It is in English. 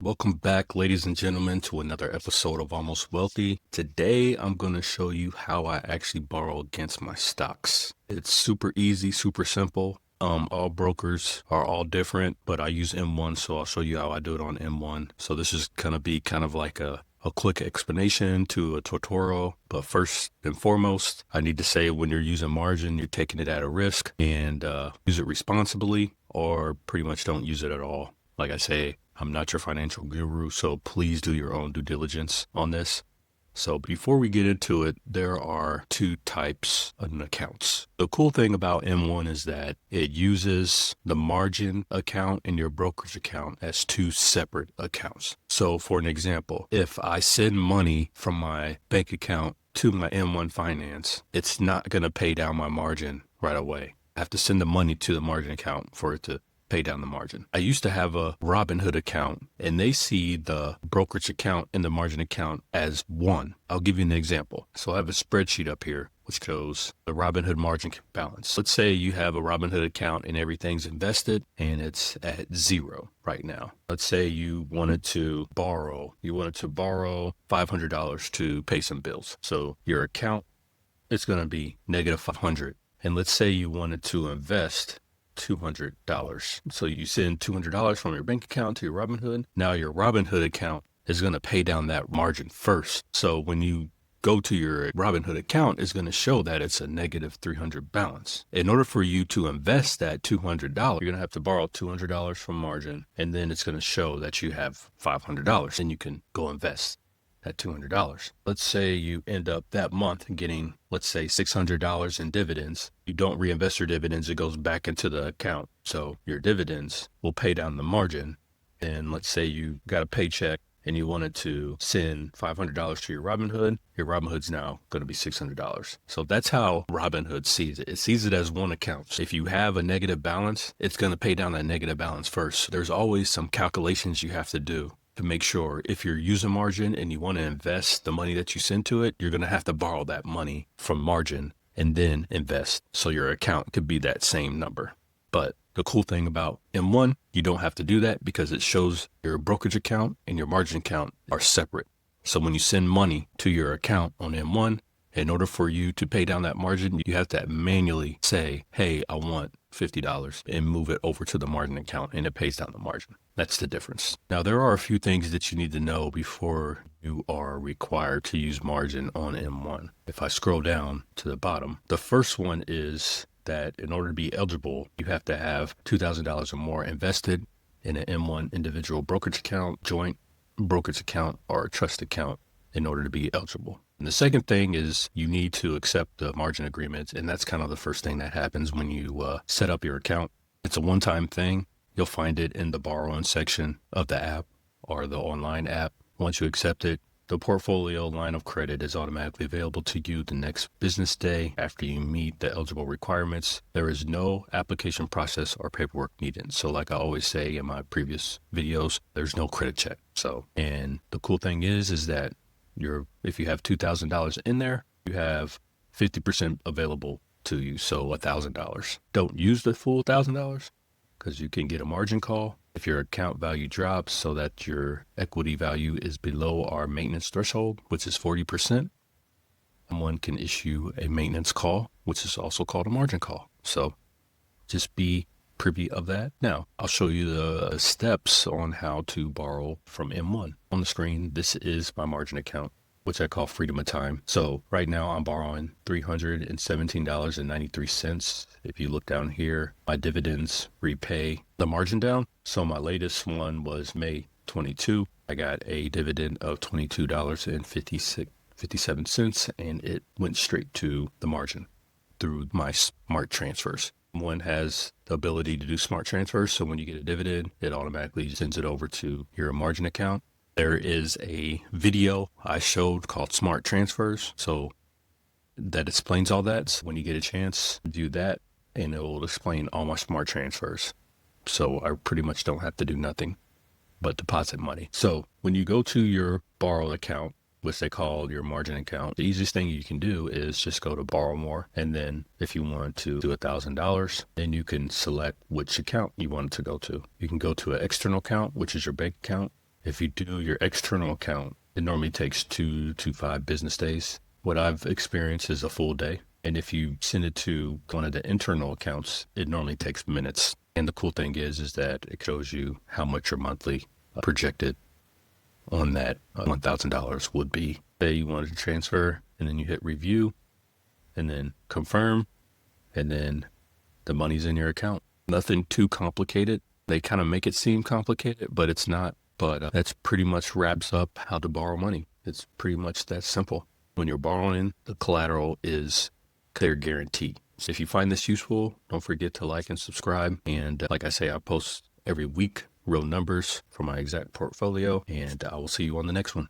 Welcome back, ladies and gentlemen, to another episode of Almost Wealthy. Today, I'm going to show you how I actually borrow against my stocks. It's super easy, super simple. All brokers are all different, but I use M1, so I'll show you how I do it on M1. So this is going to be kind of like a quick explanation to a tutorial. But first and foremost, I need to say when you're using margin, you're taking it at a risk and use it responsibly, or pretty much don't use it at all. Like I say, I'm not your financial guru, so please do your own due diligence on this. So before we get into it, there are two types of accounts. The cool thing about M1 is that it uses the margin account and your brokerage account as two separate accounts. So for an example, if I send money from my bank account to my M1 Finance, it's not going to pay down my margin right away. I have to send the money to the margin account for it to pay down the margin. I used to have a Robinhood account, and they see the brokerage account and the margin account as one. I'll give you an example. So I have a spreadsheet up here which shows the Robinhood margin balance. Let's say you have a Robinhood account and everything's invested and it's at zero right now. Let's say you wanted to borrow $500 to pay some bills. So your account is going to be negative 500. And let's say you wanted to invest $200. So you send $200 from your bank account to your Robinhood. Now your Robinhood account is going to pay down that margin first. So when you go to your Robinhood account, it's going to show that it's a negative 300 balance. In order for you to invest that $200, you're going to have to borrow $200 from margin, and then it's going to show that you have $500, and you can go invest at $200. Let's say you end up that month getting, let's say, $600 in dividends. You don't reinvest your dividends, it goes back into the account. So your dividends will pay down the margin. And let's say you got a paycheck and you wanted to send $500 to your Robinhood's now going to be $600. So that's how Robinhood sees it. It sees it as one account. If you have a negative balance, it's going to pay down that negative balance first. There's always some calculations you have to do to make sure if you're using margin and you want to invest the money that you send to it, you're going to have to borrow that money from margin and then invest. So your account could be that same number. But the cool thing about M1, you don't have to do that because it shows your brokerage account and your margin account are separate. So when you send money to your account on M1, in order for you to pay down that margin, you have to manually say, hey, I want $50 and move it over to the margin account, and it pays down the margin. That's the difference. Now, there are a few things that you need to know before you are required to use margin on M1. If I scroll down to the bottom, the first one is that in order to be eligible, you have to have $2,000 or more invested in an M1 individual brokerage account, joint brokerage account, or a trust account in order to be eligible. And the second thing is you need to accept the margin agreement. And that's kind of the first thing that happens when you set up your account. It's a one-time thing. You'll find it in the borrowing section of the app or the online app. Once you accept it, the portfolio line of credit is automatically available to you the next business day after you meet the eligible requirements. There is no application process or paperwork needed. So like I always say in my previous videos, there's no credit check. And the cool thing is that if you have $2,000 in there, you have 50% available to you. So $1,000. Don't use the full $1,000 because you can get a margin call if your account value drops so that your equity value is below our maintenance threshold, which is 40%. Someone can issue a maintenance call, which is also called a margin call. So just be privy of that. Now, I'll show you the steps on how to borrow from M1. On the screen, this is my margin account, which I call freedom of time. So right now I'm borrowing $317.93. If you look down here, my dividends repay the margin down. So my latest one was May 22. I got a dividend of $22.57, and it went straight to the margin through my smart transfers. One has the ability to do smart transfers. So when you get a dividend, it automatically sends it over to your margin account. There is a video I showed called Smart Transfers. So that explains all that. So when you get a chance, do that and it will explain all my smart transfers. So I pretty much don't have to do nothing but deposit money. So when you go to your borrow account, which they call your margin account, the easiest thing you can do is just go to borrow more. And then if you want to do $1,000, then you can select which account you want it to go to. You can go to an external account, which is your bank account. If you do your external account, it normally takes 2 to 5 business days. What I've experienced is a full day. And if you send it to one of the internal accounts, it normally takes minutes. And the cool thing is that it shows you how much your monthly projected on that $1,000 would be. Say you wanted to transfer, and then you hit review, and then confirm, and then the money's in your account. Nothing too complicated. They kind of make it seem complicated, but it's not. But that's pretty much wraps up how to borrow money. It's pretty much that simple. When you're borrowing, the collateral is clear guarantee. So if you find this useful, don't forget to like and subscribe. And like I say, I post every week real numbers for my exact portfolio, and I will see you on the next one.